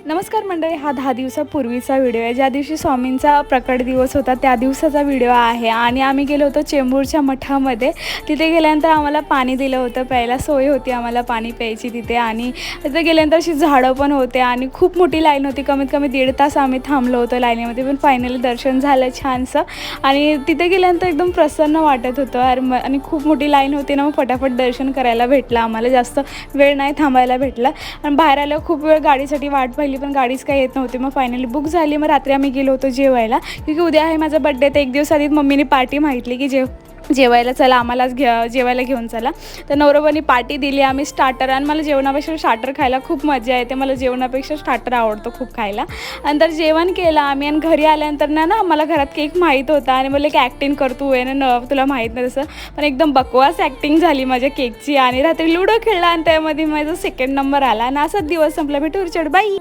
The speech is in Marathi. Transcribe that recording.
नमस्कार मंडळी, हा 10 दिवसापूर्वीचा व्हिडिओ आहे. ज्या दिवशी स्वामींचा प्रकट दिवस होता त्या दिवसाचा व्हिडिओ आहे. आणि आम्ही गेलो होतो चेंबूरच्या मठामध्ये. तिथे गेल्यानंतर आम्हाला पाणी दिलं होतं, प्यायला सोय होती आम्हाला पाणी प्यायची तिथे. आणि तिथे गेल्यानंतर अशी झाडं पण होते आणि खूप मोठी लाईन होती. कमीत कमी 1.5 तास आम्ही थांबलो होतो लाईनीमध्ये, पण फायनली दर्शन झालं छानसं. आणि तिथे गेल्यानंतर एकदम प्रसन्न वाटत होतं आणि खूप मोठी लाईन होती ना, मग फटाफट दर्शन करायला भेटलं आम्हाला. जास्त वेळ नाही थांबायला भेटला. आणि बाहेर आल्यावर खूप वेळ गाडीसाठी वाट पाहिली, पण गाडीच काही येत नव्हती. मग फायनली बुक झाली. मग रात्री आम्ही गेलो होतो जेवायला, क्योंकि उद्या आहे माझा बड्डे. तर एक दिवस आधीच मम्मीने पार्टी मागितली की जेवायला चला, आम्हालाच जेवायला घेऊन चला. तर नवरोबानी पार्टी दिली. आम्ही स्टार्टर, आणि मला जेवणापेक्षा स्टार्टर खायला खूप मजा येते. मला जेवणापेक्षा स्टार्टर आवडतो खूप खायला. नंतर जेवण केलं आम्ही. आणि घरी आल्यानंतर ना मला घरात केक माहीत होता आणि मला एक ॲक्टिंग करतो आहे ना, तुला माहीत नाही तसं, पण एकदम बकवास ॲक्टिंग झाली माझ्या केकची. आणि रात्री लुडो खेळला आणि त्यामध्ये माझा 2nd नंबर आला. आणि असाच दिवस संपला. भेटू, बाई.